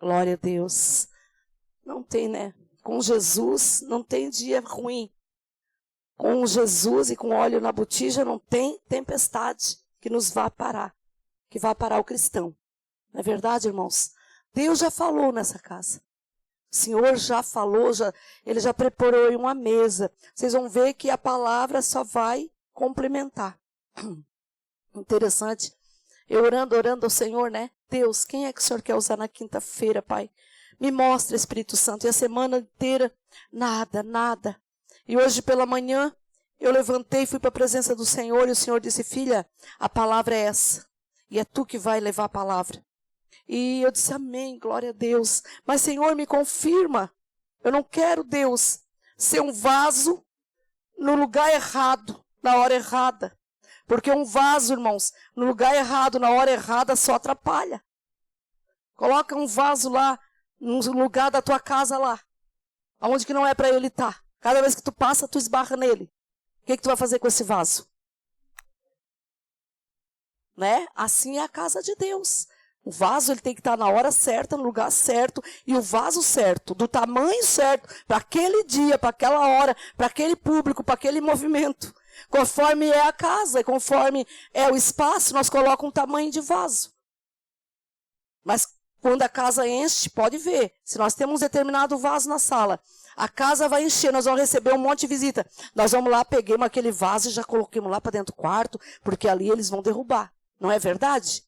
Glória a Deus. Não tem, né? Com Jesus não tem dia ruim. Com Jesus e com óleo na botija não tem tempestade que nos vá parar. Que vá parar o cristão. Não é verdade, irmãos? Deus já falou nessa casa. O Senhor já falou, Ele já preparou uma mesa. Vocês vão ver que a palavra só vai complementar. Interessante. Eu orando ao Senhor, né? Deus, quem é que o Senhor quer usar na quinta-feira, Pai? Me mostra, Espírito Santo. E a semana inteira, nada. E hoje pela manhã, eu levantei, fui para a presença do Senhor e o Senhor disse, filha, a palavra é essa. E é tu que vai levar a palavra. E eu disse, amém, glória a Deus. Mas, Senhor, me confirma. Eu não quero, Deus, ser um vaso no lugar errado, na hora errada. Porque um vaso, irmãos, no lugar errado, na hora errada, só atrapalha. Coloca um vaso lá, no lugar da tua casa lá, onde que não é para ele estar. Cada vez que tu passa, tu esbarra nele. O que tu vai fazer com esse vaso? Né? Assim é a casa de Deus. O vaso ele tem que estar na hora certa, no lugar certo, e o vaso certo, do tamanho certo, para aquele dia, para aquela hora, para aquele público, para aquele movimento. Conforme é a casa, conforme é o espaço, nós colocamos um tamanho de vaso. Mas quando a casa enche, pode ver, se nós temos um determinado vaso na sala, a casa vai encher, nós vamos receber um monte de visita. Nós vamos lá, peguemos aquele vaso e já coloquemos lá para dentro do quarto, porque ali eles vão derrubar. Não é verdade?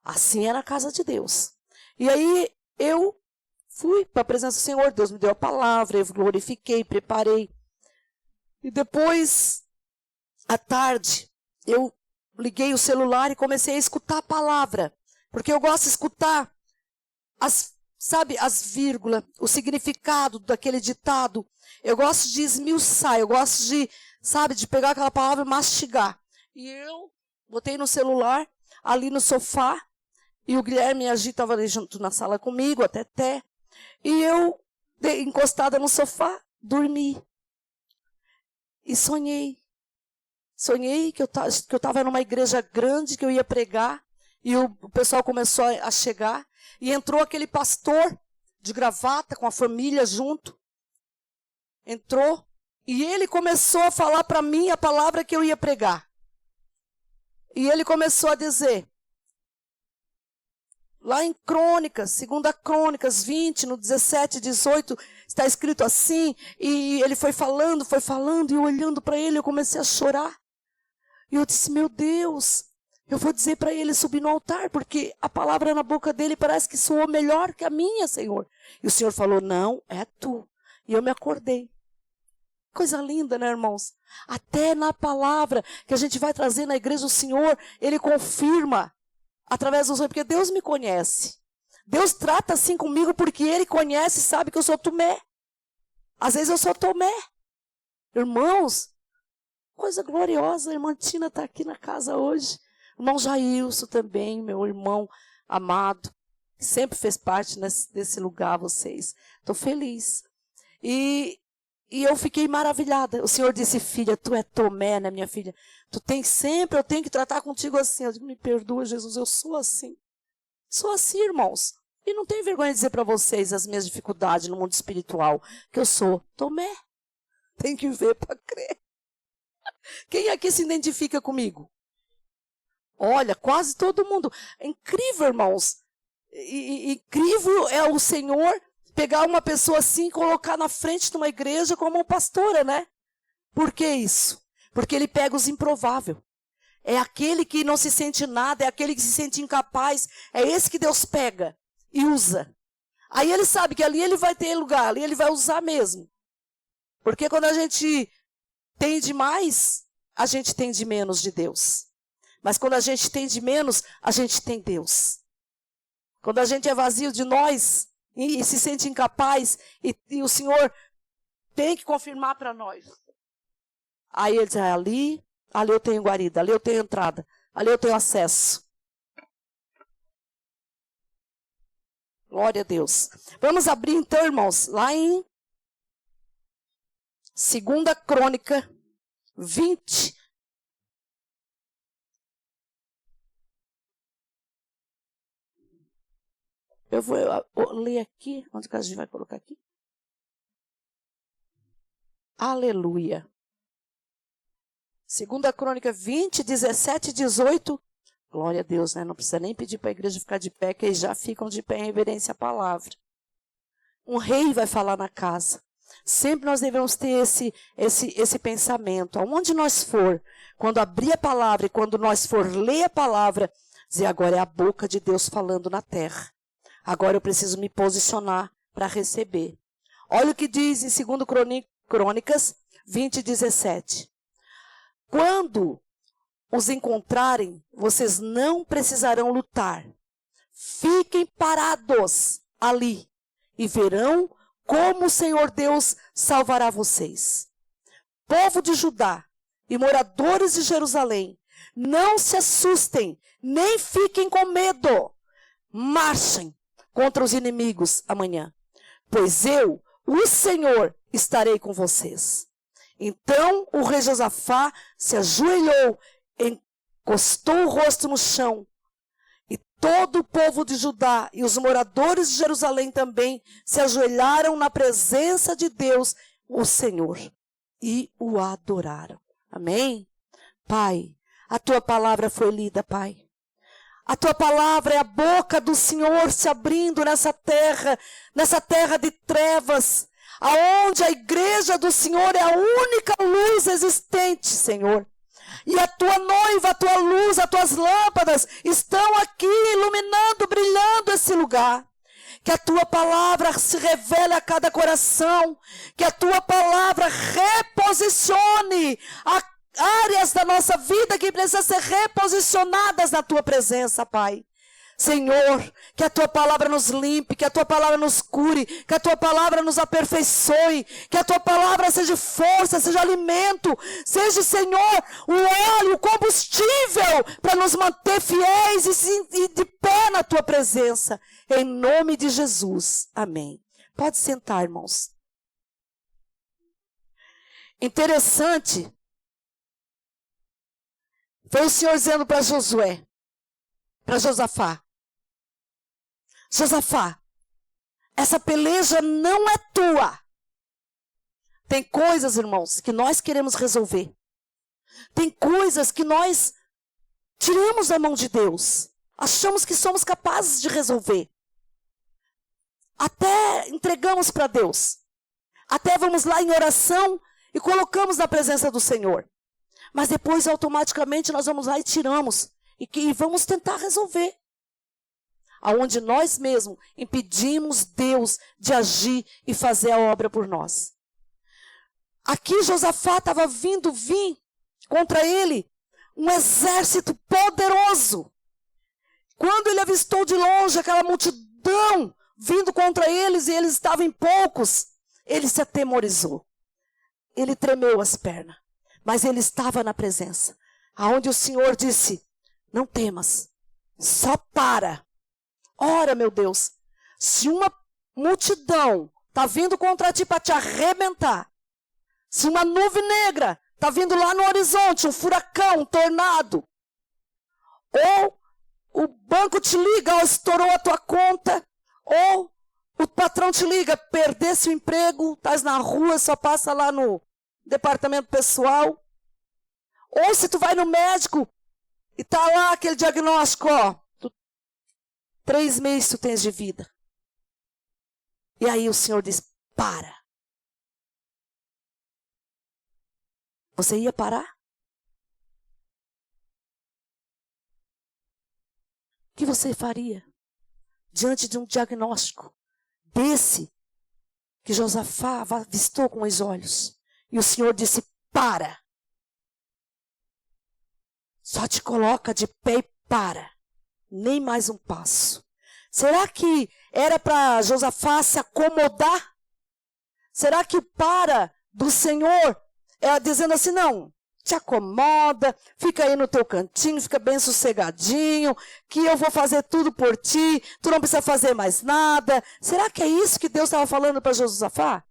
Assim é na casa de Deus. E aí eu fui para a presença do Senhor, Deus me deu a palavra, eu glorifiquei, preparei. E depois, à tarde, eu liguei o celular e comecei a escutar a palavra. Porque eu gosto de escutar as vírgulas, o significado daquele ditado. Eu gosto de esmiuçar, eu gosto de pegar aquela palavra e mastigar. E eu botei no celular, ali no sofá, e o Guilherme e a Gi estavam ali junto na sala comigo, até. E eu, encostada no sofá, dormi. E sonhei. Sonhei que eu estava numa igreja grande, que eu ia pregar, e o pessoal começou a chegar, e entrou aquele pastor de gravata, com a família junto. Entrou, e ele começou a falar para mim a palavra que eu ia pregar. E ele começou a dizer, lá em Crônicas, 2 Crônicas 20, no 17, 18, está escrito assim, e ele foi falando, e eu olhando para ele, eu comecei a chorar. E eu disse, meu Deus, eu vou dizer para ele subir no altar, porque a palavra na boca dele parece que soou melhor que a minha, Senhor. E o Senhor falou, não, é tu. E eu me acordei. Coisa linda, né, irmãos? Até na palavra que a gente vai trazer na igreja, o Senhor, Ele confirma através dos sonhos, porque Deus me conhece. Deus trata assim comigo porque Ele conhece e sabe que eu sou Tomé. Às vezes eu sou Tomé. Irmãos, coisa gloriosa, a irmã Tina está aqui na casa hoje. O irmão Jailson também, meu irmão amado, que sempre fez parte desse lugar, vocês. Estou feliz. E eu fiquei maravilhada. O Senhor disse, filha, tu é Tomé, né, minha filha? Eu tenho que tratar contigo assim. Eu digo, me perdoa, Jesus, eu sou assim. Sou assim, irmãos. E não tenho vergonha de dizer para vocês as minhas dificuldades no mundo espiritual, que eu sou Tomé. Tem que ver para crer. Quem aqui se identifica comigo? Olha, quase todo mundo. É incrível, irmãos. Incrível é o Senhor pegar uma pessoa assim e colocar na frente de uma igreja como uma pastora, né? Por que isso? Porque ele pega os improváveis. É aquele que não se sente nada, é aquele que se sente incapaz. É esse que Deus pega e usa. Aí ele sabe que ali ele vai ter lugar, ali ele vai usar mesmo. Porque quando a gente tem demais, a gente tem de menos de Deus. Mas quando a gente tem de menos, a gente tem Deus. Quando a gente é vazio de nós e se sente incapaz, e o Senhor tem que confirmar para nós. Aí ele diz, ali eu tenho guarida, ali eu tenho entrada, ali eu tenho acesso. Glória a Deus. Vamos abrir então, irmãos, lá em 2 Crônica 20. Eu vou ler aqui. Onde que a gente vai colocar aqui? Aleluia. 2 Crônica 20, 17 e 18. Glória a Deus, né? Não precisa nem pedir para a igreja ficar de pé, que eles já ficam de pé em reverência à palavra. Um rei vai falar na casa. Sempre nós devemos ter esse pensamento. Aonde nós for, quando abrir a palavra e quando nós for ler a palavra, dizer, agora é a boca de Deus falando na terra. Agora eu preciso me posicionar para receber. Olha o que diz em 2 Crônicas 20, 17. Quando os encontrarem, vocês não precisarão lutar. Fiquem parados ali e verão como o Senhor Deus salvará vocês. Povo de Judá e moradores de Jerusalém, não se assustem, nem fiquem com medo. Marchem contra os inimigos amanhã, pois eu, o Senhor, estarei com vocês. Então o rei Josafá se ajoelhou, encostou o rosto no chão, e todo o povo de Judá e os moradores de Jerusalém também se ajoelharam na presença de Deus, o Senhor, e o adoraram. Amém? Pai, a tua palavra foi lida, Pai. A tua palavra é a boca do Senhor se abrindo nessa terra de trevas, aonde a igreja do Senhor é a única luz existente, Senhor. E a tua noiva, a tua luz, as tuas lâmpadas estão aqui iluminando, brilhando esse lugar. Que a tua palavra se revele a cada coração. Que a tua palavra reposicione áreas da nossa vida que precisam ser reposicionadas na tua presença, Pai. Senhor, que a tua palavra nos limpe, que a tua palavra nos cure, que a tua palavra nos aperfeiçoe, que a tua palavra seja força, seja alimento, seja, Senhor, o óleo, o combustível para nos manter fiéis e de pé na tua presença. Em nome de Jesus. Amém. Pode sentar, irmãos. Interessante. Foi o Senhor dizendo para Josué, para Josafá. Josafá, essa peleja não é tua. Tem coisas, irmãos, que nós queremos resolver. Tem coisas que nós tiramos da mão de Deus. Achamos que somos capazes de resolver. Até entregamos para Deus. Até vamos lá em oração e colocamos na presença do Senhor. Mas depois, automaticamente, nós vamos lá e tiramos. E vamos tentar resolver. Aonde nós mesmos impedimos Deus de agir e fazer a obra por nós. Aqui Josafá estava vindo contra ele um exército poderoso. Quando ele avistou de longe aquela multidão vindo contra eles e eles estavam em poucos, ele se atemorizou. Ele tremeu as pernas, mas ele estava na presença. Aonde o Senhor disse, não temas, só para. Ora, meu Deus, se uma multidão está vindo contra ti para te arrebentar, se uma nuvem negra está vindo lá no horizonte, um furacão, um tornado, ou o banco te liga, ou estourou a tua conta, ou o patrão te liga, perdesse o emprego, estás na rua, só passa lá no departamento pessoal, ou se tu vai no médico e está lá aquele diagnóstico, 3 meses tu tens de vida. E aí o Senhor diz, para. Você ia parar? O que você faria diante de um diagnóstico desse que Josafá avistou com os olhos? E o Senhor disse, para. Só te coloca de pé e para. Nem mais um passo. Será que era para Josafá se acomodar? Será que o para do Senhor é dizendo assim, não, te acomoda, fica aí no teu cantinho, fica bem sossegadinho, que eu vou fazer tudo por ti, tu não precisa fazer mais nada. Será que é isso que Deus estava falando para Josafá?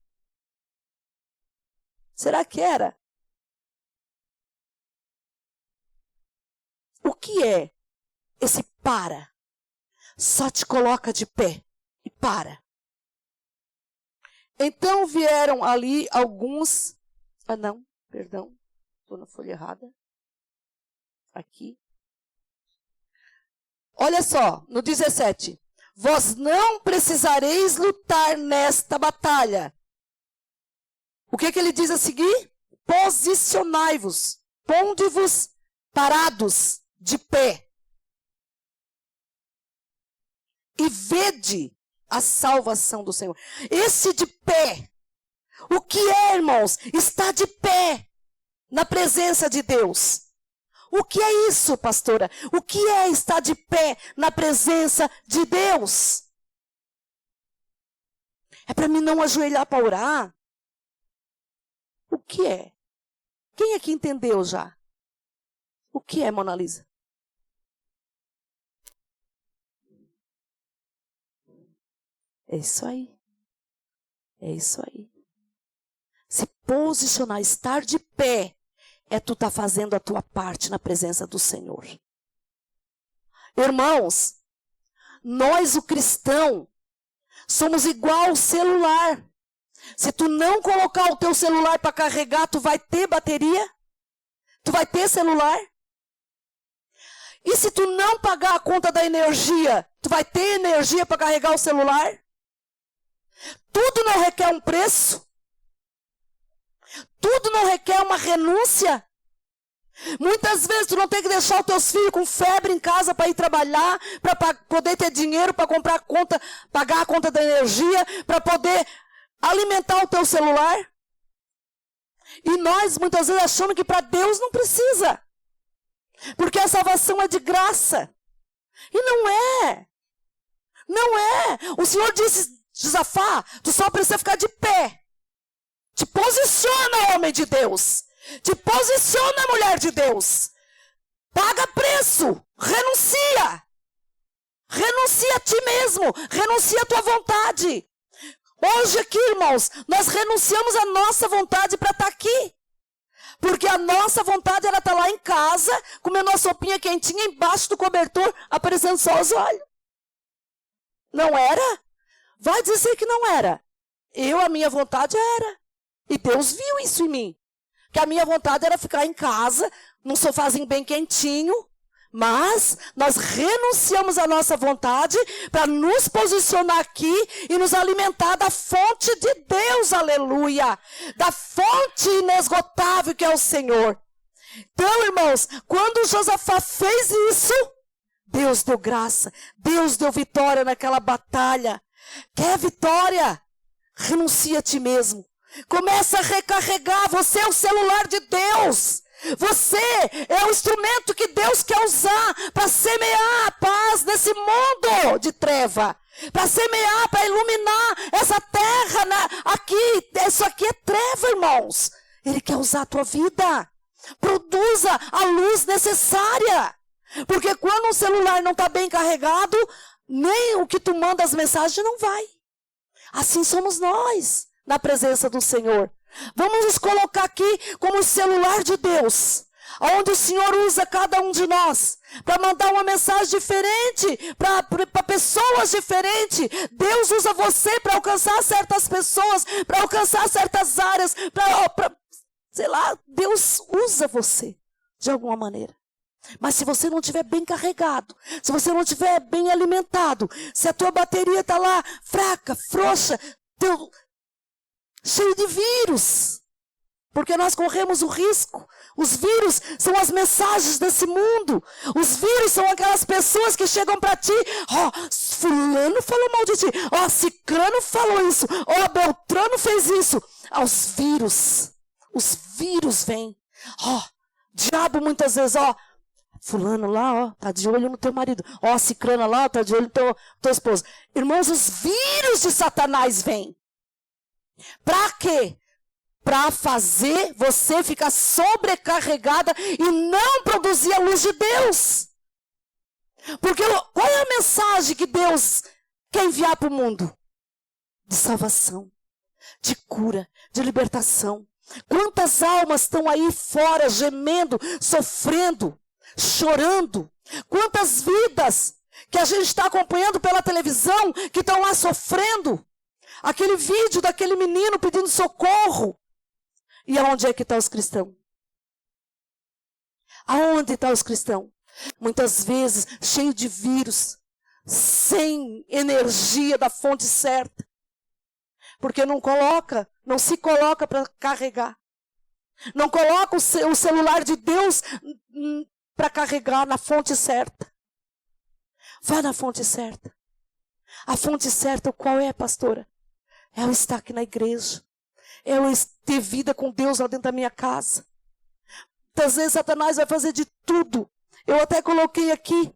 Será que era? O que é esse para? Só te coloca de pé e para. Então vieram ali alguns... Ah, não, perdão. Estou na folha errada. Aqui. Olha só, no 17. Vós não precisareis lutar nesta batalha. O que ele diz a seguir? Posicionai-vos. Ponde-vos parados, de pé. E vede a salvação do Senhor. Esse de pé. O que é, irmãos? Está de pé na presença de Deus. O que é isso, pastora? O que é estar de pé na presença de Deus? É para mim não ajoelhar para orar? O que é? Quem aqui entendeu já? O que é, Mona Lisa? É isso aí. É isso aí. Se posicionar, estar de pé, é tu estar fazendo a tua parte na presença do Senhor. Irmãos, nós, o cristão, somos igual ao celular. Se tu não colocar o teu celular para carregar, tu vai ter bateria? Tu vai ter celular? E se tu não pagar a conta da energia, tu vai ter energia para carregar o celular? Tudo não requer um preço? Tudo não requer uma renúncia? Muitas vezes tu não tem que deixar os teus filhos com febre em casa para ir trabalhar, para poder ter dinheiro para comprar a conta, pagar a conta da energia, para poder alimentar o teu celular. E nós muitas vezes achamos que para Deus não precisa. Porque a salvação é de graça. E não é. Não é. O Senhor disse, Josafá, tu só precisa ficar de pé. Te posiciona, homem de Deus. Te posiciona, mulher de Deus. Paga preço. Renuncia. Renuncia a ti mesmo. Renuncia a tua vontade. Hoje aqui, irmãos, nós renunciamos a nossa vontade para estar aqui. Porque a nossa vontade era estar lá em casa, comendo uma sopinha quentinha embaixo do cobertor, aparecendo só os olhos. Não era? Vai dizer que não era. A minha vontade era. E Deus viu isso em mim. Que a minha vontade era ficar em casa, num sofazinho bem quentinho. Mas nós renunciamos à nossa vontade para nos posicionar aqui e nos alimentar da fonte de Deus, aleluia. Da fonte inesgotável que é o Senhor. Então, irmãos, quando Josafá fez isso, Deus deu graça, Deus deu vitória naquela batalha. Quer vitória? Renuncia a ti mesmo. Começa a recarregar, você é o celular de Deus. Você é o instrumento que Deus quer usar para semear a paz nesse mundo de treva. Para semear, para iluminar essa terra aqui. Isso aqui é treva, irmãos. Ele quer usar a tua vida. Produza a luz necessária. Porque quando um celular não está bem carregado, nem o que tu manda as mensagens não vai. Assim somos nós na presença do Senhor. Vamos nos colocar aqui como o celular de Deus, onde o Senhor usa cada um de nós para mandar uma mensagem diferente, para pessoas diferentes. Deus usa você para alcançar certas pessoas, para alcançar certas áreas, sei lá, Deus usa você de alguma maneira. Mas se você não estiver bem carregado, se você não estiver bem alimentado, se a tua bateria está lá fraca, frouxa, cheio de vírus, porque nós corremos o risco. Os vírus são as mensagens desse mundo. Os vírus são aquelas pessoas que chegam para ti. Fulano falou mal de ti. Cicrano falou isso. Beltrano fez isso. Os vírus vêm. Diabo muitas vezes, fulano lá, tá de olho no teu marido. Cicrana lá, tá de olho no teu esposo. Irmãos, os vírus de Satanás vêm. Para quê? Para fazer você ficar sobrecarregada e não produzir a luz de Deus. Porque qual é a mensagem que Deus quer enviar para o mundo? De salvação, de cura, de libertação. Quantas almas estão aí fora gemendo, sofrendo, chorando? Quantas vidas que a gente está acompanhando pela televisão, que estão lá sofrendo. Aquele vídeo daquele menino pedindo socorro. E aonde é que estão os cristãos? Aonde estão os cristãos? Muitas vezes cheio de vírus, sem energia da fonte certa. Porque não se coloca para carregar. Não coloca o celular de Deus para carregar na fonte certa. Vá na fonte certa. A fonte certa, qual é, pastora? É o estar aqui na igreja. É o ter vida com Deus lá dentro da minha casa. Muitas vezes Satanás vai fazer de tudo. Eu até coloquei aqui.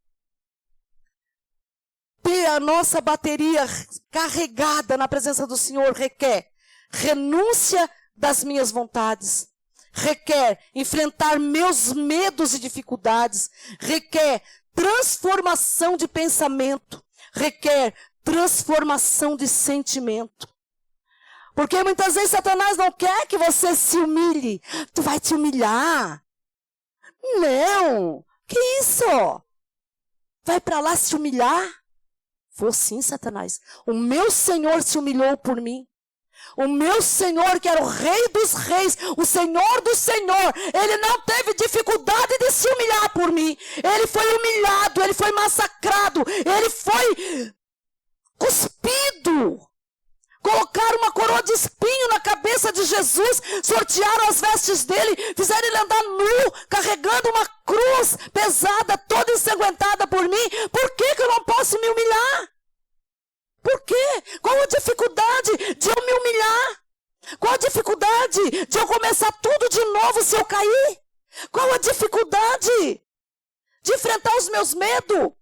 Ter a nossa bateria carregada na presença do Senhor requer renúncia das minhas vontades. Requer enfrentar meus medos e dificuldades. Requer transformação de pensamento. Requer transformação de sentimento. Porque muitas vezes Satanás não quer que você se humilhe. Tu vai te humilhar. Não. Que isso? Vai para lá se humilhar? Vou sim, Satanás. O meu Senhor se humilhou por mim. O meu Senhor, que era o Rei dos Reis, o Senhor do Senhor, Ele não teve dificuldade de se humilhar por mim. Ele foi humilhado, Ele foi massacrado, Ele foi cuspido. Colocaram uma coroa de espinho na cabeça de Jesus, sortearam as vestes dele, fizeram ele andar nu, carregando uma cruz pesada, toda ensanguentada por mim. Por que eu não posso me humilhar? Por quê? Qual a dificuldade de eu me humilhar? Qual a dificuldade de eu começar tudo de novo se eu cair? Qual a dificuldade de enfrentar os meus medos?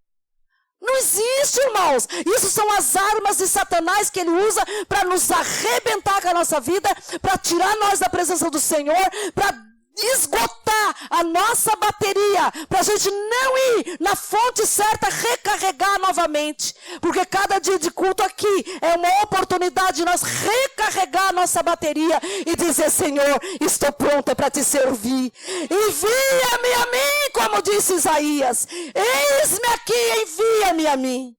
Não existe, irmãos. Isso são as armas de Satanás que ele usa para nos arrebentar com a nossa vida, para tirar nós da presença do Senhor, para esgotar a nossa bateria, para a gente não ir na fonte certa, recarregar novamente. Porque cada dia de culto aqui é uma oportunidade de nós recarregar a nossa bateria e dizer: Senhor, estou pronta para te servir. Envia-me a mim, como disse Isaías. Eis-me aqui, envia-me a mim.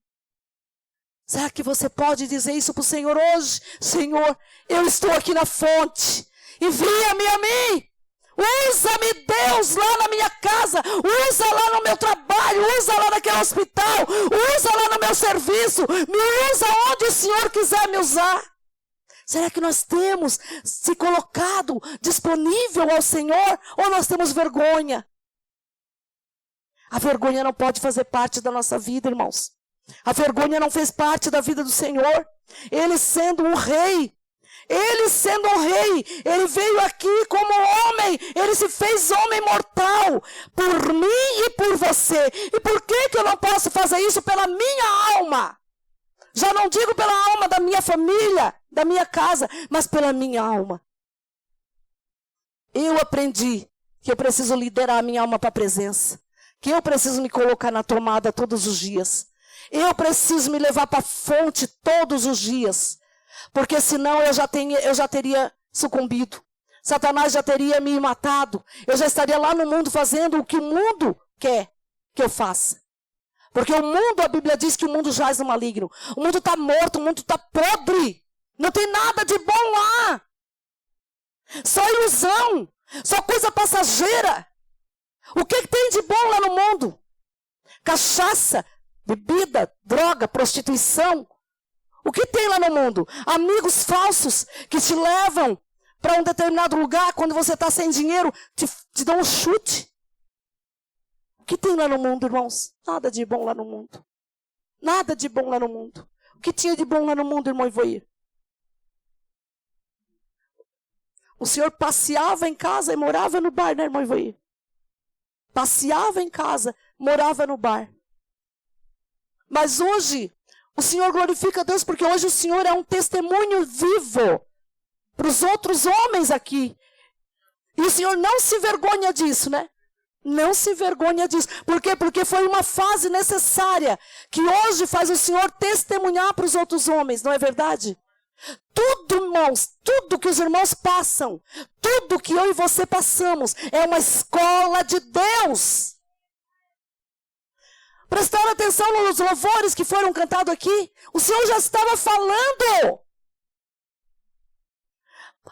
Será que você pode dizer isso para o Senhor hoje? Senhor, eu estou aqui na fonte. Envia-me a mim. Usa-me, Deus, lá na minha casa, usa lá no meu trabalho, usa lá naquele hospital, usa lá no meu serviço, me usa onde o Senhor quiser me usar. Será que nós temos se colocado disponível ao Senhor ou nós temos vergonha? A vergonha não pode fazer parte da nossa vida, irmãos. A vergonha não fez parte da vida do Senhor. Ele sendo um rei, ele veio aqui como homem, ele se fez homem mortal, por mim e por você. E por que eu não posso fazer isso pela minha alma? Já não digo pela alma da minha família, da minha casa, mas pela minha alma. Eu aprendi que eu preciso liderar a minha alma para a presença, que eu preciso me colocar na tomada todos os dias. Eu preciso me levar para a fonte todos os dias. Porque senão eu já teria sucumbido. Satanás já teria me matado. Eu já estaria lá no mundo fazendo o que o mundo quer que eu faça. Porque o mundo, a Bíblia diz que o mundo jaz no maligno. O mundo está morto, o mundo está podre. Não tem nada de bom lá. Só ilusão. Só coisa passageira. O que tem de bom lá no mundo? Cachaça, bebida, droga, prostituição. O que tem lá no mundo? Amigos falsos que te levam para um determinado lugar, quando você está sem dinheiro, te dão um chute. O que tem lá no mundo, irmãos? Nada de bom lá no mundo. Nada de bom lá no mundo. O que tinha de bom lá no mundo, irmão Ivoir? O senhor passeava em casa e morava no bar, né, irmão Ivoir? Passeava em casa, morava no bar. Mas hoje, o Senhor glorifica a Deus porque hoje o Senhor é um testemunho vivo para os outros homens aqui. E o Senhor não se vergonha disso, né? Não se vergonha disso. Por quê? Porque foi uma fase necessária que hoje faz o Senhor testemunhar para os outros homens, não é verdade? Tudo, irmãos, tudo que os irmãos passam, tudo que eu e você passamos é uma escola de Deus. Prestaram atenção nos louvores que foram cantados aqui? O Senhor já estava falando.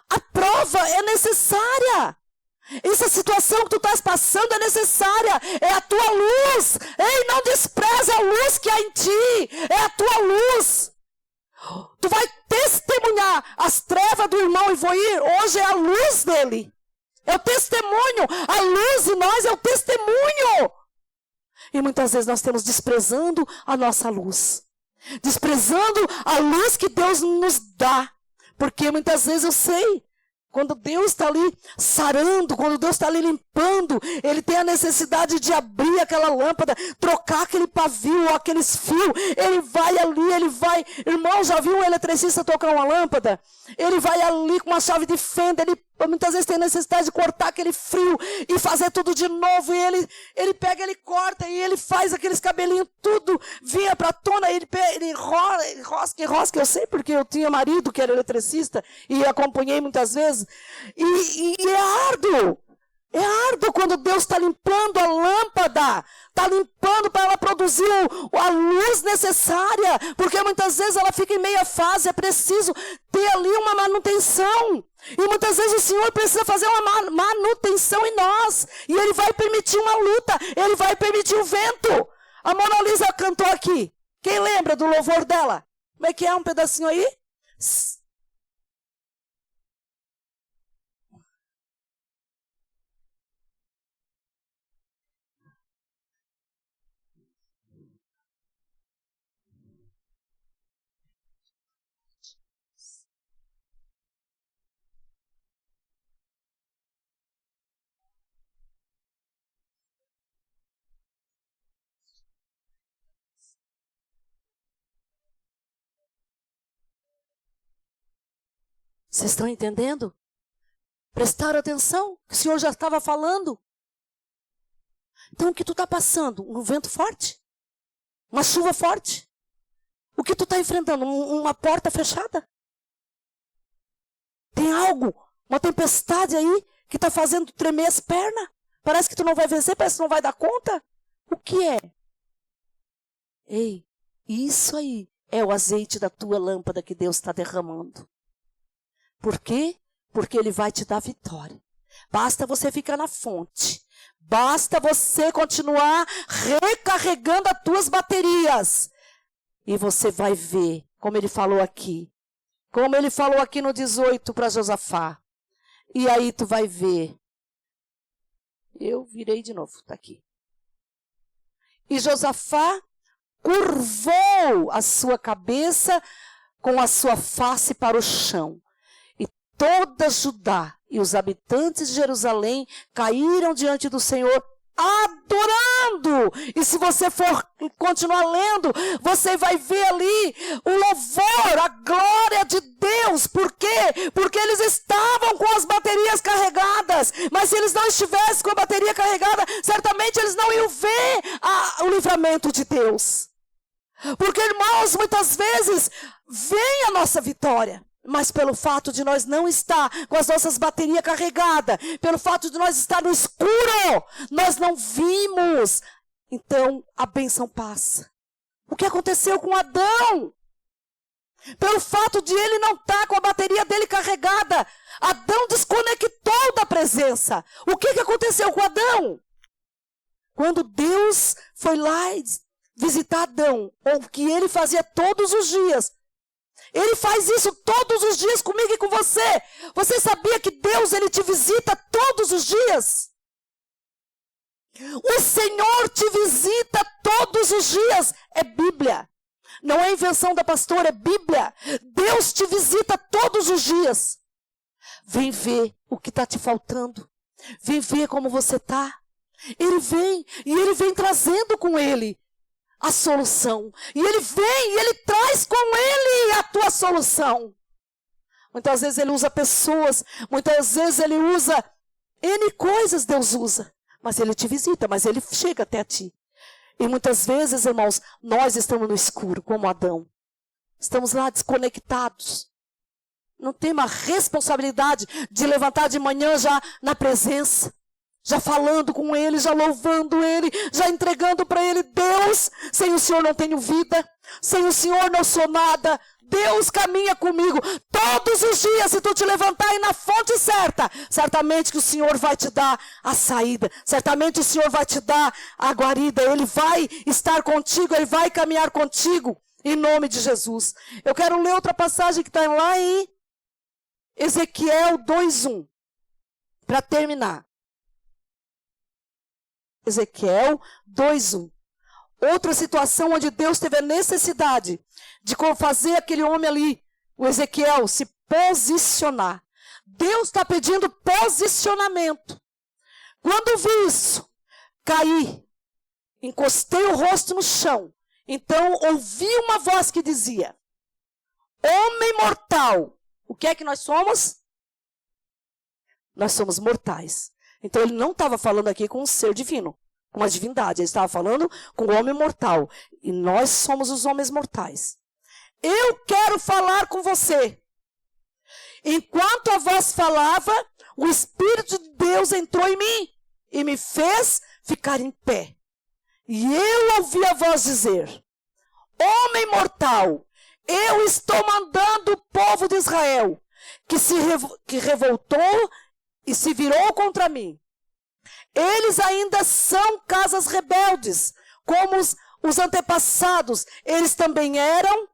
A prova é necessária. Essa situação que tu estás passando é necessária. É a tua luz. Ei, não despreze a luz que há em ti. É a tua luz. Tu vai testemunhar as trevas do irmão Ivoir. Hoje é a luz dele. É o testemunho. A luz em nós é o testemunho. E muitas vezes nós estamos desprezando a nossa luz. Desprezando a luz que Deus nos dá. Porque muitas vezes eu sei, quando Deus está ali sarando, quando Deus está ali limpando, Ele tem a necessidade de abrir aquela lâmpada, trocar aquele pavio, aqueles fios. Ele vai ali, ele vai... Irmão, já viu um eletricista tocar uma lâmpada? Ele vai ali com uma chave de fenda, ele muitas vezes tem necessidade de cortar aquele fio e fazer tudo de novo. E ele pega, ele corta e ele faz aqueles cabelinhos tudo vinha pra tona. Ele rosca. Eu sei porque eu tinha marido que era eletricista e acompanhei muitas vezes. E é árduo. É árduo quando Deus está limpando a lâmpada. Está limpando para ela produzir a luz necessária. Porque muitas vezes ela fica em meia fase. É preciso ter ali uma manutenção. E muitas vezes o Senhor precisa fazer uma manutenção em nós. E Ele vai permitir uma luta. Ele vai permitir o vento. A Mona Lisa cantou aqui. Quem lembra do louvor dela? Como é que é um pedacinho aí? Vocês estão entendendo? Prestaram atenção? Que o Senhor já estava falando. Então o que tu está passando? Um vento forte? Uma chuva forte? O que tu está enfrentando? Uma porta fechada? Tem algo? Uma tempestade aí que está fazendo tremer as pernas? Parece que tu não vai vencer, parece que não vai dar conta? O que é? Ei, isso aí é o azeite da tua lâmpada que Deus está derramando. Por quê? Porque Ele vai te dar vitória. Basta você ficar na fonte. Basta você continuar recarregando as tuas baterias. E você vai ver, como Ele falou aqui. Como Ele falou aqui no 18 para Josafá. E aí tu vai ver. Eu virei de novo, está aqui. E Josafá curvou a sua cabeça com a sua face para o chão. Toda Judá e os habitantes de Jerusalém caíram diante do Senhor adorando. E se você for continuar lendo, você vai ver ali o louvor, a glória de Deus. Por quê? Porque eles estavam com as baterias carregadas. Mas se eles não estivessem com a bateria carregada, certamente eles não iam ver o livramento de Deus. Porque, irmãos, muitas vezes vem a nossa vitória. Mas pelo fato de nós não estar com as nossas baterias carregadas, pelo fato de nós estar no escuro, nós não vimos. Então a bênção passa. O que aconteceu com Adão? Pelo fato de ele não estar com a bateria dele carregada, Adão desconectou da presença. O que aconteceu com Adão? Quando Deus foi lá visitar Adão, o que ele fazia todos os dias, Ele faz isso todos os dias comigo e com você. Você sabia que Deus, Ele te visita todos os dias? O Senhor te visita todos os dias. É Bíblia. Não é invenção da pastora, é Bíblia. Deus te visita todos os dias. Vem ver o que está te faltando. Vem ver como você está. Ele vem e Ele vem trazendo com Ele a solução. E Ele vem e Ele traz com Ele a tua solução. Muitas vezes Ele usa pessoas, muitas vezes Ele usa N coisas, Deus usa. Mas Ele te visita, mas Ele chega até a ti. E muitas vezes, irmãos, nós estamos no escuro, como Adão. Estamos lá desconectados. Não tem uma responsabilidade de levantar de manhã já na presença. já falando com ele, já louvando ele, já entregando para ele: Deus, sem o Senhor não tenho vida, sem o Senhor não sou nada. Deus caminha comigo todos os dias. Se tu te levantar aí na fonte certa, certamente que o Senhor vai te dar a saída, certamente o Senhor vai te dar a guarida, Ele vai estar contigo, Ele vai caminhar contigo, em nome de Jesus. Eu quero ler outra passagem que está lá em Ezequiel 2:1, para terminar. Ezequiel 2:1. Outra situação onde Deus teve a necessidade de fazer aquele homem ali, o Ezequiel, se posicionar. Deus está pedindo posicionamento. Quando vi isso, caí, encostei o rosto no chão. Então ouvi uma voz que dizia: homem mortal, o que é que nós somos? Nós somos mortais. Então ele não estava falando aqui com um ser divino, com uma divindade. Ele estava falando com o homem mortal. E nós somos os homens mortais. Eu quero falar com você. Enquanto a voz falava, o Espírito de Deus entrou em mim e me fez ficar em pé. E eu ouvi a voz dizer: homem mortal, eu estou mandando o povo de Israel, que revoltou e se virou contra mim. Eles ainda são casas rebeldes, como os antepassados. Eles também eram,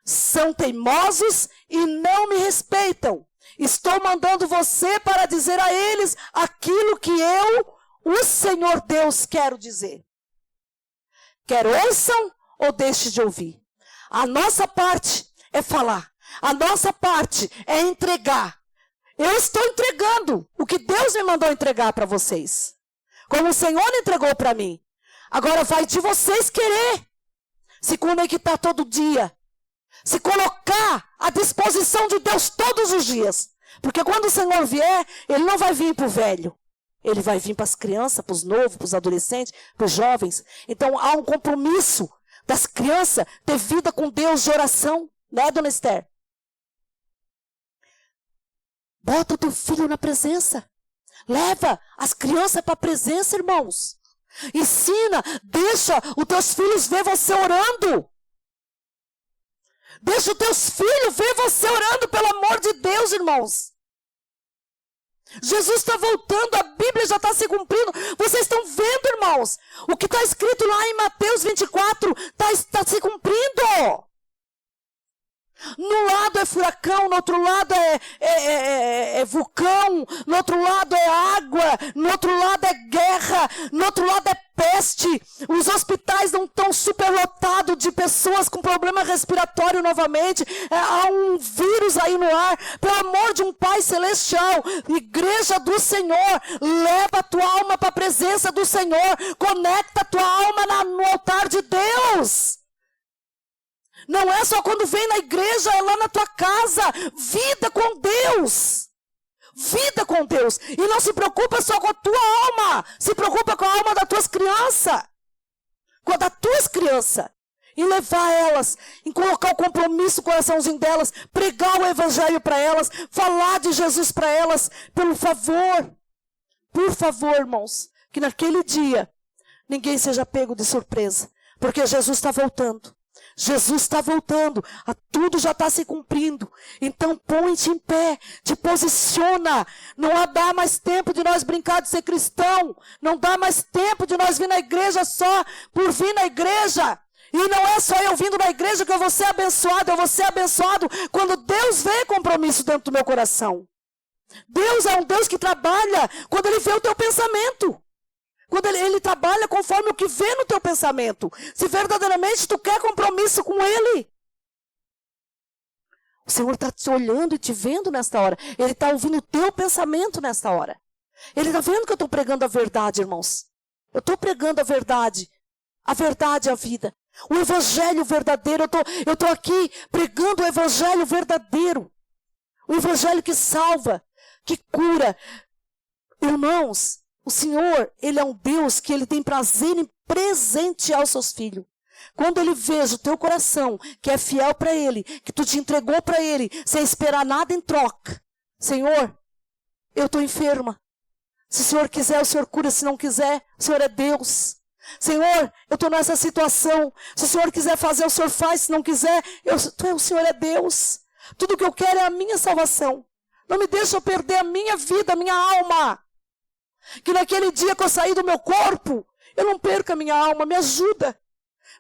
são teimosos e não me respeitam. Estou mandando você para dizer a eles aquilo que eu, o Senhor Deus, quero dizer. Quer ouçam ou deixe de ouvir. A nossa parte é falar. A nossa parte é entregar. Eu estou entregando o que Deus me mandou entregar para vocês. Como o Senhor entregou para mim. Agora vai de vocês querer se conectar todo dia. Se colocar à disposição de Deus todos os dias. Porque quando o Senhor vier, Ele não vai vir para o velho. Ele vai vir para as crianças, para os novos, para os adolescentes, para os jovens. Então há um compromisso das crianças ter vida com Deus de oração. Né, dona Esther? Bota o teu filho na presença. Leva as crianças para a presença, irmãos. Ensina, deixa os teus filhos ver você orando. Deixa os teus filhos ver você orando, pelo amor de Deus, irmãos. Jesus está voltando, a Bíblia já está se cumprindo. Vocês estão vendo, irmãos? O que está escrito lá em Mateus 24 está se cumprindo. No lado é furacão, no outro lado é vulcão, no outro lado é água, no outro lado é guerra, no outro lado é peste. Os hospitais não estão superlotados de pessoas com problema respiratório novamente. Há um vírus aí no ar. Pelo amor de um Pai Celestial, Igreja do Senhor, leva a tua alma para a presença do Senhor. Conecta a tua alma no altar de Deus. Não é só quando vem na igreja, é lá na tua casa. Vida com Deus. Vida com Deus. E não se preocupa só com a tua alma. Se preocupa com a alma das tuas crianças. Com a das tuas crianças. Em levar elas, em colocar o compromisso no coraçãozinho delas, pregar o evangelho para elas, falar de Jesus para elas. Por favor, irmãos, que naquele dia ninguém seja pego de surpresa. Porque Jesus está voltando. Jesus está voltando, tudo já está se cumprindo. Então põe-te em pé, te posiciona. Não dá mais tempo de nós brincar de ser cristão. Não dá mais tempo de nós vir na igreja só por vir na igreja. E não é só eu vindo na igreja que eu vou ser abençoado. Eu vou ser abençoado quando Deus vê compromisso dentro do meu coração. Deus é um Deus que trabalha quando Ele vê o teu pensamento. Quando ele trabalha conforme o que vê no teu pensamento. Se verdadeiramente tu quer compromisso com Ele. O Senhor está te olhando e te vendo nesta hora. Ele está ouvindo o teu pensamento nesta hora. Ele está vendo que eu estou pregando a verdade, irmãos. Eu estou pregando a verdade. A verdade é a vida. O evangelho verdadeiro. Eu estou aqui pregando o evangelho verdadeiro. O evangelho que salva, que cura. Irmãos, o Senhor, Ele é um Deus que Ele tem prazer em presentear os seus filhos. Quando Ele veja o teu coração, que é fiel para Ele, que tu te entregou para Ele, sem esperar nada em troca. Senhor, eu estou enferma. Se o Senhor quiser, o Senhor cura. Se não quiser, o Senhor é Deus. Senhor, eu estou nessa situação. Se o Senhor quiser fazer, o Senhor faz. Se não quiser, o Senhor é Deus. Tudo que eu quero é a minha salvação. Não me deixa eu perder a minha vida, a minha alma. Que naquele dia que eu saí do meu corpo, eu não perca a minha alma. Me ajuda.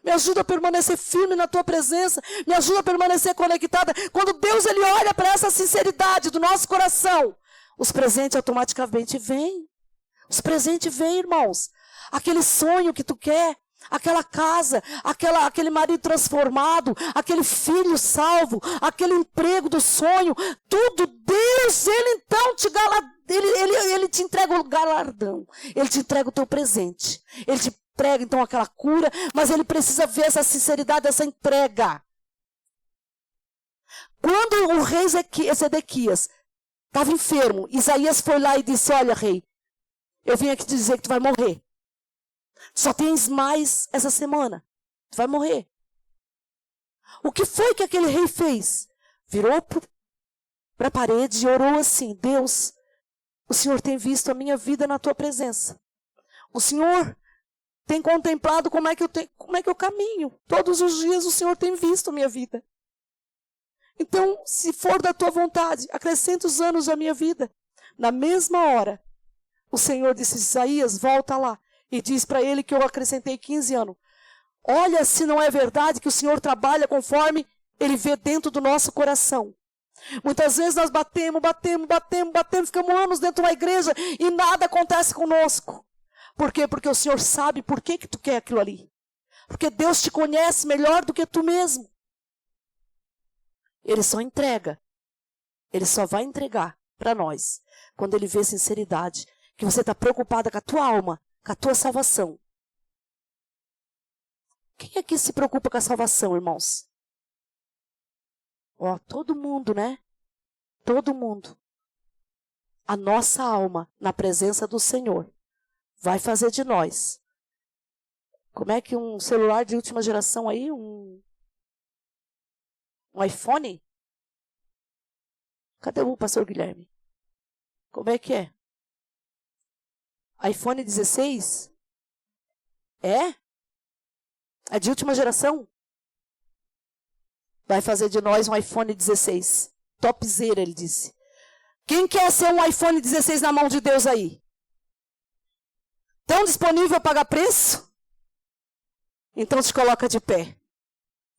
Me ajuda a permanecer firme na tua presença. Me ajuda a permanecer conectada. Quando Deus ele olha para essa sinceridade do nosso coração, os presentes automaticamente vêm. Os presentes vêm, irmãos. Aquele sonho que tu quer, aquela casa, aquele marido transformado, aquele filho salvo, aquele emprego do sonho, tudo, Deus, ele então ele te entrega o galardão, ele te entrega o teu presente, ele te entrega então aquela cura, mas ele precisa ver essa sinceridade, essa entrega. Quando o rei Sedequias estava enfermo, Isaías foi lá e disse: olha, rei, eu vim aqui te dizer que tu vai morrer. Só tens mais essa semana. Tu vai morrer. O que foi que aquele rei fez? Virou para a parede e orou assim: Deus, o Senhor tem visto a minha vida na tua presença. O Senhor tem contemplado como é que eu caminho. Todos os dias o Senhor tem visto a minha vida. Então, se for da tua vontade, acrescenta os anos da minha vida. Na mesma hora, o Senhor disse: Isaías, volta lá. E diz para ele que eu acrescentei 15 anos. Olha se não é verdade que o Senhor trabalha conforme Ele vê dentro do nosso coração. Muitas vezes nós batemos, ficamos anos dentro de uma igreja e nada acontece conosco. Por quê? Porque o Senhor sabe por que tu quer aquilo ali. Porque Deus te conhece melhor do que tu mesmo. Ele só entrega. Ele só vai entregar para nós quando Ele vê sinceridade. Que você está preocupada com a tua alma, com a tua salvação. Quem aqui se preocupa com a salvação, irmãos? Ó, todo mundo, né? Todo mundo. A nossa alma, na presença do Senhor, vai fazer de nós. Como é que um celular de última geração aí, um iPhone? Cadê o pastor Guilherme? Como é que é? iPhone 16? É? É de última geração? Vai fazer de nós um iPhone 16. Topzera, ele disse. Quem quer ser um iPhone 16 na mão de Deus aí? Tão disponível a pagar preço? Então te coloca de pé.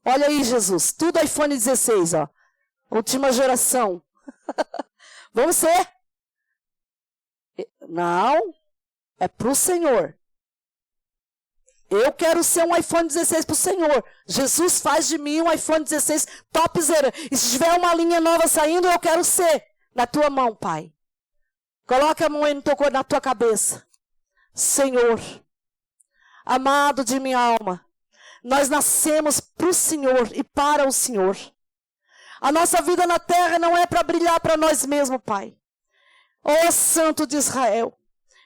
Olha aí, Jesus. Tudo iPhone 16, ó. Última geração. Vamos ser? Não. É para o Senhor. Eu quero ser um iPhone 16 para o Senhor. Jesus faz de mim um iPhone 16 topzera. E se tiver uma linha nova saindo, eu quero ser na tua mão, Pai. Coloca a mão aí na tua cabeça. Senhor, amado de minha alma, nós nascemos para o Senhor e para o Senhor. A nossa vida na terra não é para brilhar para nós mesmos, Pai. Ó Santo de Israel.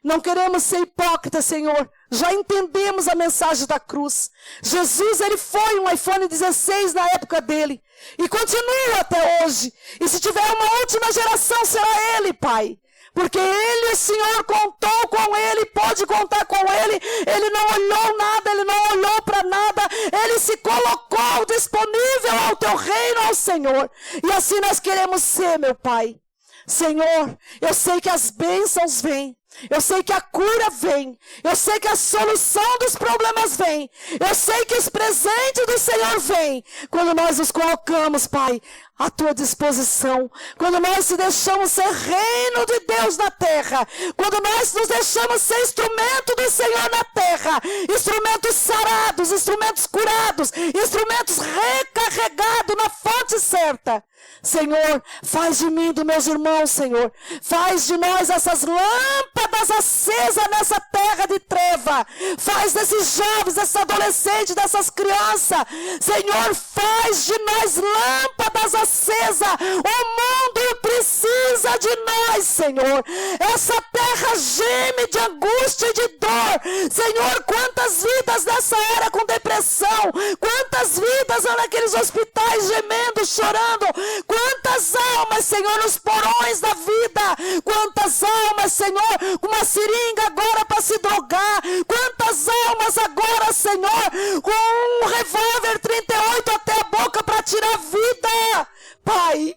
Não queremos ser hipócritas, Senhor. Já entendemos a mensagem da cruz. Jesus, ele foi um iPhone 16 na época dele. E continua até hoje. E se tiver uma última geração, será ele, Pai. Porque ele, o Senhor, contou com ele, pode contar com ele. Ele não olhou nada, ele não olhou para nada. Ele se colocou disponível ao teu reino, ao Senhor. E assim nós queremos ser, meu Pai. Senhor, eu sei que as bênçãos vêm. Eu sei que a cura vem. Eu sei que a solução dos problemas vem. Eu sei que os presentes do Senhor vêm. Quando nós nos colocamos, Pai, à tua disposição. Quando nós se deixamos ser reino de Deus na terra. Quando nós nos deixamos ser instrumento do Senhor na terra. Instrumentos sarados, instrumentos curados, instrumentos recarregados na fonte certa. Senhor, faz de mim, dos meus irmãos, Senhor. Faz de nós essas lâmpadas acesas nessa terra de treva. Faz desses jovens, desses adolescentes, dessas crianças. Senhor, faz de nós lâmpadas acesas. O mundo precisa de nós, Senhor. Essa terra geme de angústia e de dor. Senhor, quantas vidas nessa hora com depressão. Quantas vidas naqueles hospitais gemendo, chorando. Quantas almas almas, Senhor, nos porões da vida. Quantas almas, Senhor, com uma seringa agora para se drogar. Quantas almas agora, Senhor, com um revólver 38 até a boca para tirar a vida. Pai,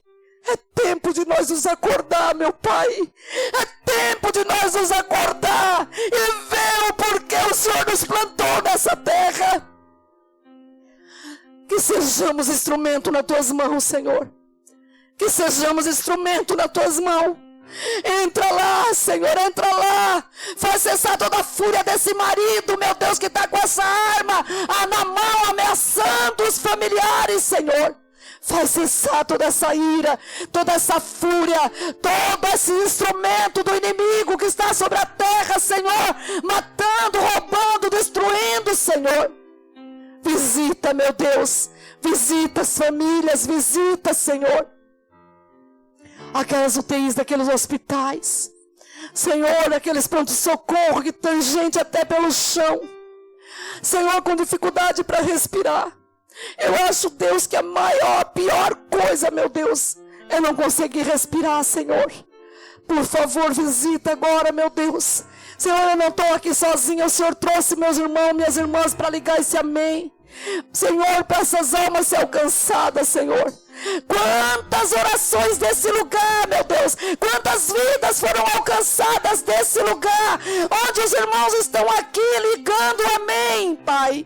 é tempo de nós nos acordar, meu Pai. É tempo de nós nos acordar e ver o porquê o Senhor nos plantou nessa terra. Que sejamos instrumento nas tuas mãos, Senhor. Que sejamos instrumento nas tuas mãos. Entra lá, Senhor, entra lá. Faz cessar toda a fúria desse marido, meu Deus, que está com essa arma na mão, ameaçando os familiares, Senhor. Faz cessar toda essa ira, toda essa fúria, todo esse instrumento do inimigo que está sobre a terra, Senhor, matando, roubando, destruindo, Senhor. Visita, meu Deus, visita as famílias, visita, Senhor, aquelas UTIs daqueles hospitais, Senhor, aqueles pronto-socorro que tem gente até pelo chão, Senhor, com dificuldade para respirar. Eu acho, Deus, que a pior coisa, meu Deus, é não conseguir respirar, Senhor. Por favor, visita agora, meu Deus. Senhor, eu não estou aqui sozinha, o Senhor trouxe meus irmãos, minhas irmãs para ligar esse amém. Senhor, para essas almas ser alcançadas, Senhor. Quantas orações desse lugar, meu Deus. Quantas vidas foram alcançadas desse lugar, onde os irmãos estão aqui ligando amém, Pai.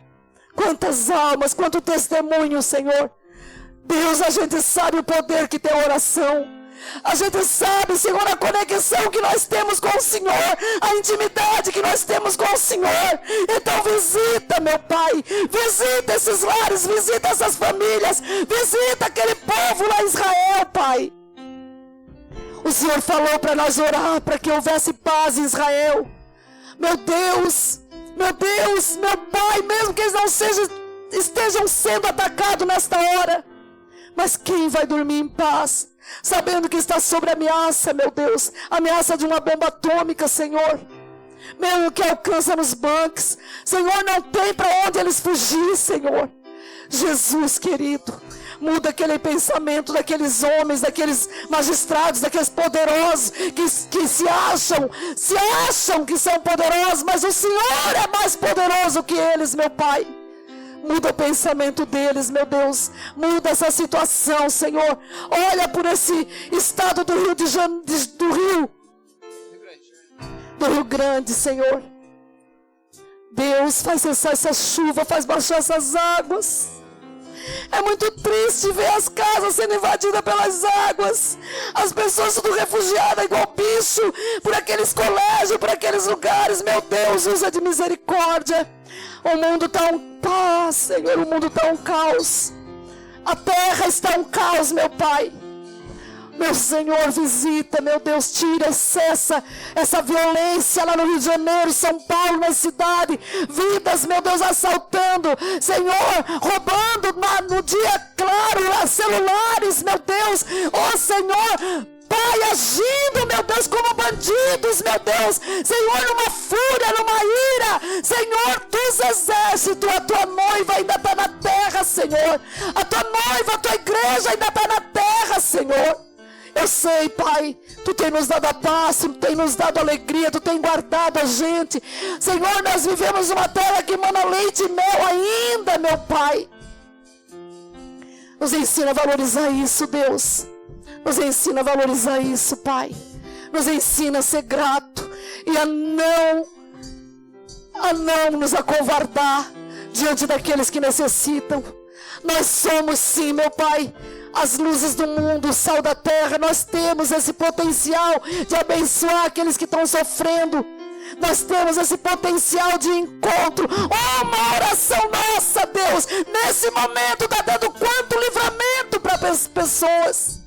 Quantas almas, quanto testemunho, Senhor. Deus, a gente sabe o poder que tem a oração. A gente sabe, Senhor, a conexão que nós temos com o Senhor, a intimidade que nós temos com o Senhor. Então visita, meu Pai, visita esses lares, visita essas famílias, visita aquele povo lá em Israel, Pai. O Senhor falou para nós orar para que houvesse paz em Israel. Meu Deus, meu Pai, mesmo que eles não estejam sendo atacados nesta hora, mas quem vai dormir em paz, sabendo que está sob ameaça, meu Deus, ameaça de uma bomba atômica, Senhor, mesmo que alcança nos bancos, Senhor, não tem para onde eles fugir, Senhor. Jesus querido, muda aquele pensamento daqueles homens, daqueles magistrados, daqueles poderosos que se acham que são poderosos, mas o Senhor é mais poderoso que eles, meu Pai. Muda o pensamento deles, meu Deus. Muda essa situação, Senhor. Olha por esse estado do Rio Grande, Senhor. Deus, faz cessar essa chuva, faz baixar essas águas. É muito triste ver as casas sendo invadidas pelas águas. As pessoas sendo refugiadas igual bicho por aqueles colégios, por aqueles lugares. Meu Deus, usa de misericórdia. O mundo está um caos, Senhor, o mundo está um caos. A terra está um caos, meu Pai. Meu Senhor, visita, meu Deus, tira, cessa essa violência lá no Rio de Janeiro, São Paulo, na cidade. Vidas, meu Deus, assaltando, Senhor, roubando no dia claro, celulares, meu Deus. Oh, Senhor, Pai, agindo, meu Deus, como bandidos, meu Deus. Senhor, numa fúria, numa ira. Senhor dos exércitos, a tua noiva ainda está na terra, Senhor. A tua noiva, a tua igreja ainda está na terra, Senhor. Eu sei, Pai, Tu tem nos dado a paz, Tu tem nos dado a alegria, Tu tem guardado a gente. Senhor, nós vivemos uma terra que emana leite e mel ainda, meu Pai. Nos ensina a valorizar isso, Deus. Nos ensina a valorizar isso, Pai. Nos ensina a ser grato e a não nos acovardar diante daqueles que necessitam. Nós somos sim, meu Pai, as luzes do mundo, o sal da terra. Nós temos esse potencial de abençoar aqueles que estão sofrendo. Nós temos esse potencial de encontro. Oh, uma oração nossa, Deus, nesse momento está dando quanto livramento para as pessoas.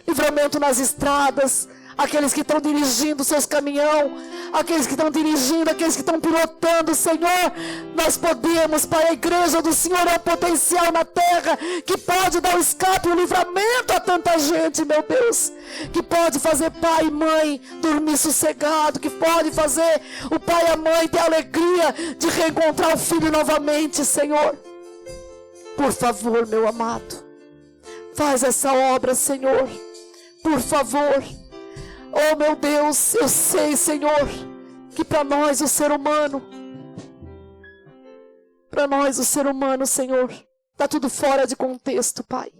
Livramento nas estradas, aqueles que estão dirigindo seus caminhões, aqueles que estão dirigindo, aqueles que estão pilotando, Senhor. Nós podemos, Pai, a igreja do Senhor é o potencial na terra que pode dar o escape e o livramento a tanta gente, meu Deus. Que pode fazer pai e mãe dormir sossegado, que pode fazer o pai e a mãe ter a alegria de reencontrar o filho novamente, Senhor. Por favor, meu amado, faz essa obra, Senhor. Por favor. Oh, meu Deus, eu sei, Senhor, que para nós o ser humano, Senhor, está tudo fora de contexto, Pai.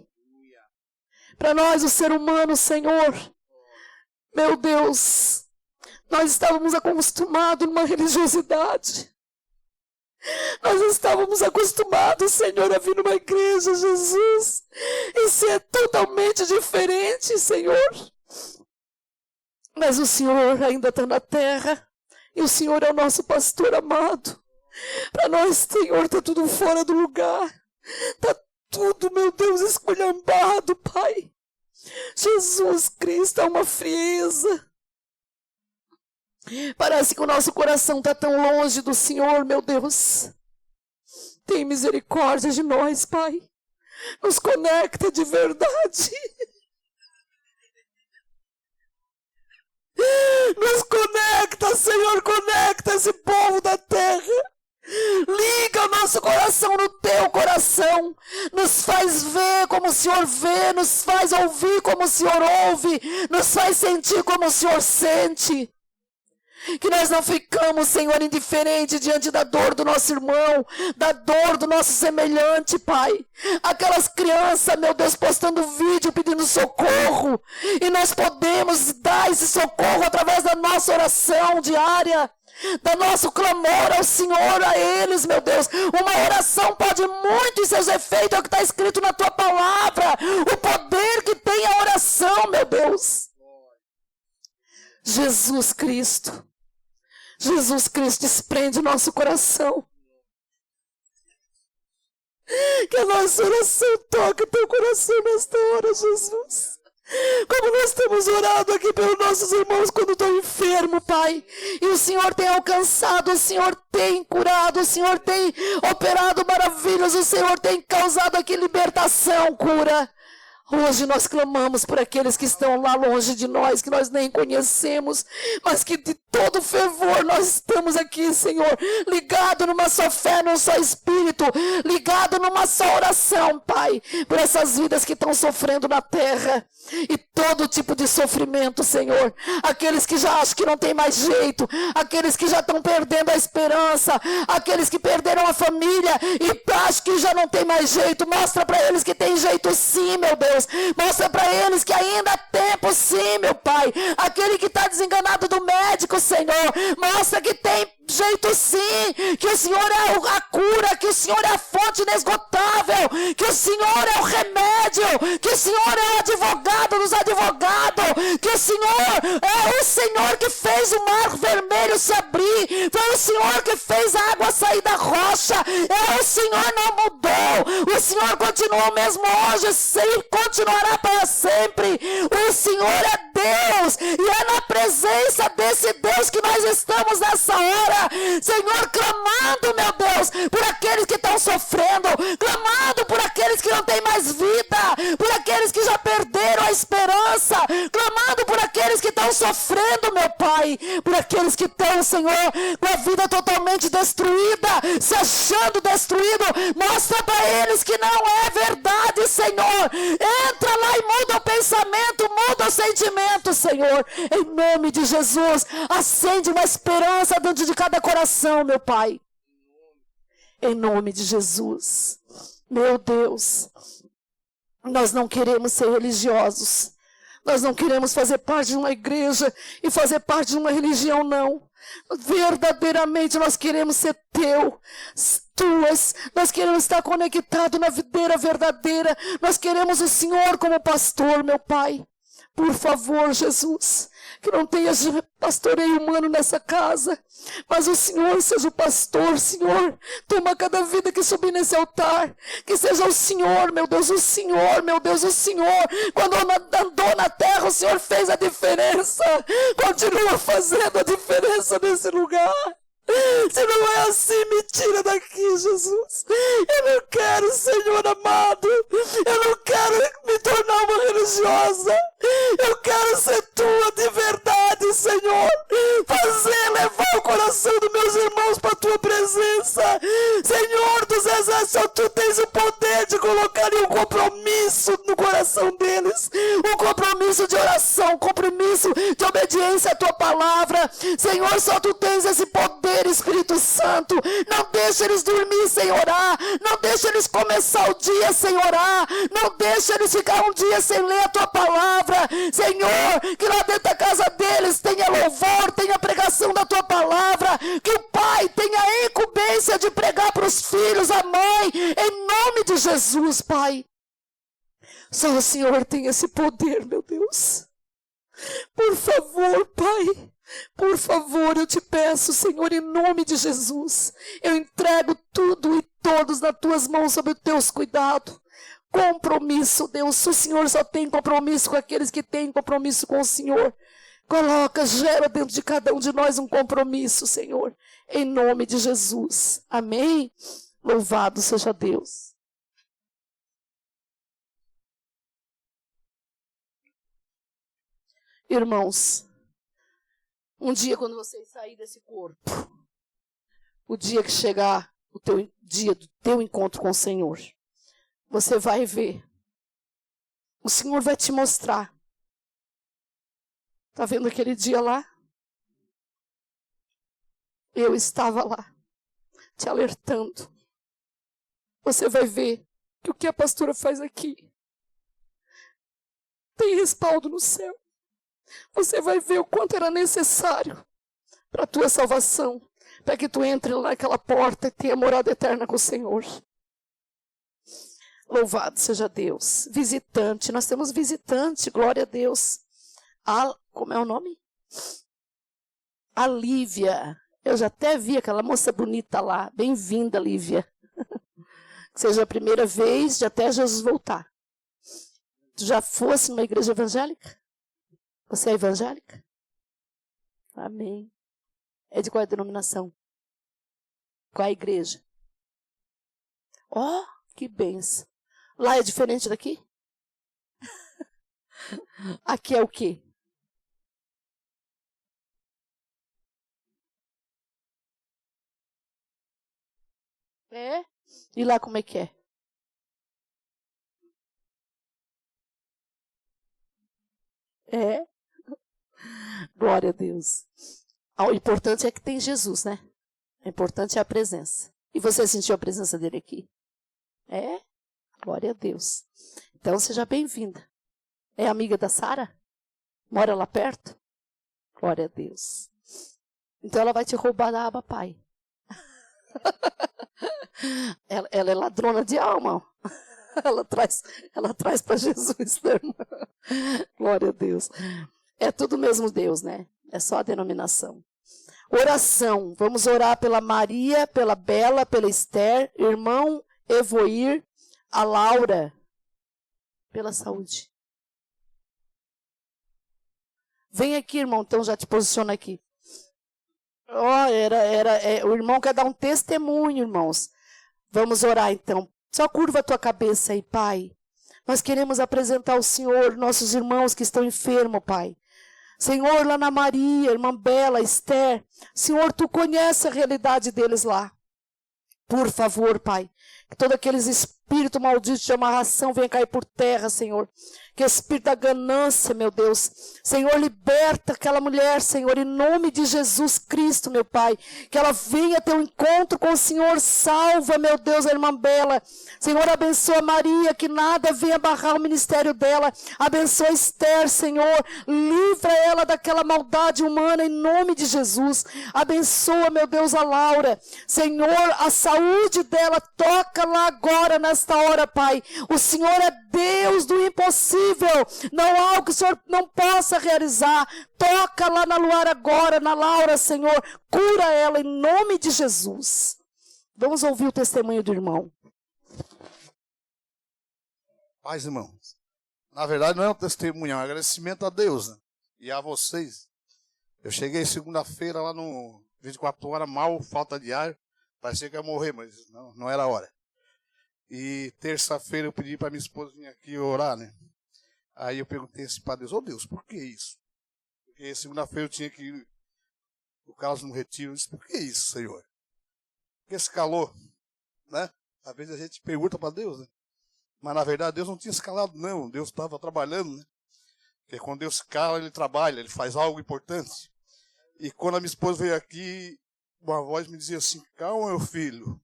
Para nós o ser humano, Senhor, meu Deus, nós estávamos acostumados numa religiosidade. Nós estávamos acostumados, Senhor, a vir numa igreja, Jesus, e ser totalmente diferente, Senhor. Mas o Senhor ainda está na terra, e o Senhor é o nosso pastor amado. Para nós, Senhor, está tudo fora do lugar. Está tudo, meu Deus, esculhambado, Pai. Jesus Cristo, há uma frieza. Parece que o nosso coração está tão longe do Senhor, meu Deus. Tem misericórdia de nós, Pai. Nos conecta de verdade. Nos conecta, Senhor, conecta esse povo da terra. Liga o nosso coração no teu coração. Nos faz ver como o Senhor vê. Nos faz ouvir como o Senhor ouve. Nos faz sentir como o Senhor sente. Que nós não ficamos, Senhor, indiferente diante da dor do nosso irmão, da dor do nosso semelhante, Pai. Aquelas crianças, meu Deus, postando vídeo pedindo socorro. E nós podemos dar esse socorro através da nossa oração diária, do nosso clamor ao Senhor, a eles, meu Deus. Uma oração pode muito em seus efeitos, é o que está escrito na tua palavra. O poder que tem a oração, meu Deus. Jesus Cristo, desprende o nosso coração. Que a nossa oração toque teu coração nesta hora, Jesus. Como nós temos orado aqui pelos nossos irmãos quando estão enfermos, Pai. E o Senhor tem alcançado, o Senhor tem curado, o Senhor tem operado maravilhas, o Senhor tem causado aqui libertação, cura. Hoje nós clamamos por aqueles que estão lá longe de nós, que nós nem conhecemos, mas que de todo fervor nós estamos aqui, Senhor, ligado numa só fé, num só espírito, ligado numa só oração, Pai, por essas vidas que estão sofrendo na terra. E todo tipo de sofrimento, Senhor. Aqueles que já acham que não tem mais jeito, aqueles que já estão perdendo a esperança, aqueles que perderam a família e acham que já não tem mais jeito. Mostra para eles que tem jeito sim, meu Deus. Mostra para eles que ainda há tempo sim, meu Pai. Aquele que está desenganado do médico, Senhor, mostra que tem jeito sim, que o Senhor é a cura, que o Senhor é a fonte inesgotável, que o Senhor é o remédio, que o Senhor é o advogado dos advogados, que o Senhor é o Senhor que fez o mar vermelho se abrir, foi o Senhor que fez a água sair da rocha, o Senhor não mudou, o Senhor continua o mesmo hoje e continuará para sempre. O Senhor é Deus, e é na presença desse Deus que nós estamos nessa hora, Senhor, clamando, meu Deus, por aqueles que estão sofrendo, clamando por aqueles que não têm mais vida, por aqueles que já perderam a esperança, clamando por aqueles que estão sofrendo, meu Pai, por aqueles que estão, Senhor, com a vida totalmente destruída, se achando destruído. Mostra para eles que não é verdade, Senhor. Entra lá e muda o pensamento, muda o sentimento, Senhor, em nome de Jesus. Acende uma esperança dentro de cada coração, meu Pai, em nome de Jesus. Meu Deus, nós não queremos ser religiosos, nós não queremos fazer parte de uma igreja e fazer parte de uma religião, não. Verdadeiramente nós queremos ser tuas, nós queremos estar conectados na videira verdadeira, nós queremos o Senhor como pastor, meu Pai. Por favor, Jesus, que não tenha pastoreio humano nessa casa, mas o Senhor seja o pastor. Senhor, toma cada vida que subir nesse altar, que seja o Senhor, meu Deus, o Senhor, meu Deus, o Senhor. Quando andou na terra, o Senhor fez a diferença, continua fazendo a diferença nesse lugar. Se não é assim, me tira daqui, Jesus. Eu não quero, Senhor amado, eu não quero me tornar uma religiosa, eu quero ser tua de verdade, Senhor. Levar o coração dos meus irmãos para a tua presença. Senhor dos exércitos, tu tens o poder de colocar um compromisso no coração deles, um compromisso de oração, compromisso de obediência à tua palavra. Senhor, só tu tens esse poder, Espírito Santo. Não deixa eles dormir sem orar, não deixa eles começar o dia sem orar, não deixa eles ficar um dia sem ler a tua palavra. Senhor, que lá dentro da casa deles tenha louvor, tenha pregação da tua palavra, que o pai tenha a incumbência de pregar para os filhos, a mãe, em nome de Jesus, Pai. Só o Senhor tem esse poder, meu Deus. Por favor, Pai, por favor, eu te peço, Senhor, em nome de Jesus, eu entrego tudo e todos nas tuas mãos, sob os teus cuidados. Compromisso, Deus, o Senhor só tem compromisso com aqueles que têm compromisso com o Senhor. Coloca, gera dentro de cada um de nós um compromisso, Senhor, em nome de Jesus. Amém? Louvado seja Deus. Irmãos, um dia quando vocês saírem desse corpo, o dia que chegar o teu dia do teu encontro com o Senhor, você vai ver. O Senhor vai te mostrar. Está vendo aquele dia lá? Eu estava lá, te alertando. Você vai ver que o que a pastora faz aqui tem respaldo no céu. Você vai ver o quanto era necessário para a tua salvação, para que tu entre lá naquela porta e tenha morada eterna com o Senhor. Louvado seja Deus. Visitante, nós temos visitante, glória a Deus. Como é o nome? A Lívia. Eu já até vi aquela moça bonita lá. Bem-vinda, Lívia. Que seja a primeira vez de até Jesus voltar. Tu já fosse numa igreja evangélica? Você é evangélica? Amém. É de qual é a denominação? Qual é a igreja? Oh, que benção. Lá é diferente daqui? Aqui é o quê? É? E lá como é que é? É? Glória a Deus. O importante é que tem Jesus, né? O importante é a presença. E você sentiu a presença dele aqui? É? Glória a Deus. Então seja bem-vinda. É amiga da Sara? Mora lá perto? Glória a Deus. Então ela vai te roubar da aba pai. Ela é ladrona de alma. Ela traz para Jesus, né, irmã? Glória a Deus. É tudo mesmo Deus, né? É só a denominação. Oração. Vamos orar pela Maria, pela Bela, pela Esther, irmão Evoir, a Laura, pela saúde. Vem aqui, irmão, então já te posiciona aqui. O irmão quer dar um testemunho, irmãos. Vamos orar então. Só curva a tua cabeça aí, Pai. Nós queremos apresentar ao Senhor nossos irmãos que estão enfermos, Pai. Senhor, lá na Maria, irmã Bela, Esther. Senhor, tu conhece a realidade deles lá. Por favor, Pai, que todos aqueles espíritos malditos de amarração venham cair por terra, Senhor. Que o espírito da ganância, meu Deus, Senhor, liberta aquela mulher, Senhor, em nome de Jesus Cristo, meu Pai. Que ela venha ter um encontro com o Senhor. Salva, meu Deus, a irmã Bela. Senhor, abençoa Maria, que nada venha barrar o ministério dela. Abençoa Esther, Senhor. Livra ela daquela maldade humana, em nome de Jesus. Abençoa, meu Deus, a Laura. Senhor, a saúde dela, toca lá agora, nesta hora, Pai. O Senhor é Deus do impossível. Não há algo que o Senhor não possa realizar. Toca lá na Luara agora, na Laura, Senhor. Cura ela em nome de Jesus. Vamos ouvir o testemunho do irmão. Paz, irmãos. Na verdade, não é um testemunho, é um agradecimento a Deus, né? E a vocês. Eu cheguei segunda-feira lá no 24 horas, mal, falta de ar. Parecia que ia morrer, mas não era a hora. E terça-feira eu pedi para minha esposa vir aqui orar, né? Aí eu perguntei assim para Deus, Deus, por que isso? Porque segunda-feira eu tinha que ir, o Carlos no retiro. Eu disse, por que isso, Senhor? Porque esse calor, né? Às vezes a gente pergunta para Deus, né? Mas na verdade Deus não tinha escalado, não. Deus estava trabalhando, né? Porque quando Deus se cala, ele trabalha, ele faz algo importante. E quando a minha esposa veio aqui, uma voz me dizia assim: calma, meu filho,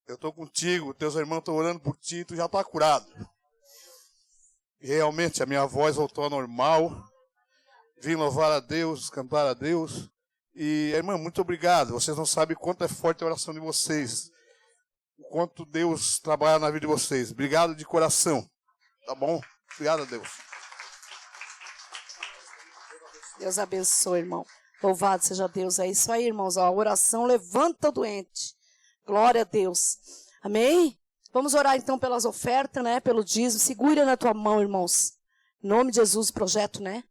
eu estou contigo, teus irmãos estão orando por ti, tu já está curado. E realmente a minha voz voltou ao normal. Vim louvar a Deus, cantar a Deus. E, irmã, muito obrigado. Vocês não sabem quanto é forte a oração de vocês. O quanto Deus trabalha na vida de vocês. Obrigado de coração. Tá bom? Obrigado a Deus. Deus abençoe, irmão. Louvado seja Deus. É isso aí, irmãos. A oração levanta o doente. Glória a Deus. Amém? Vamos orar então pelas ofertas, né? Pelo dízimo. Segura na tua mão, irmãos. Em nome de Jesus, projeto, né?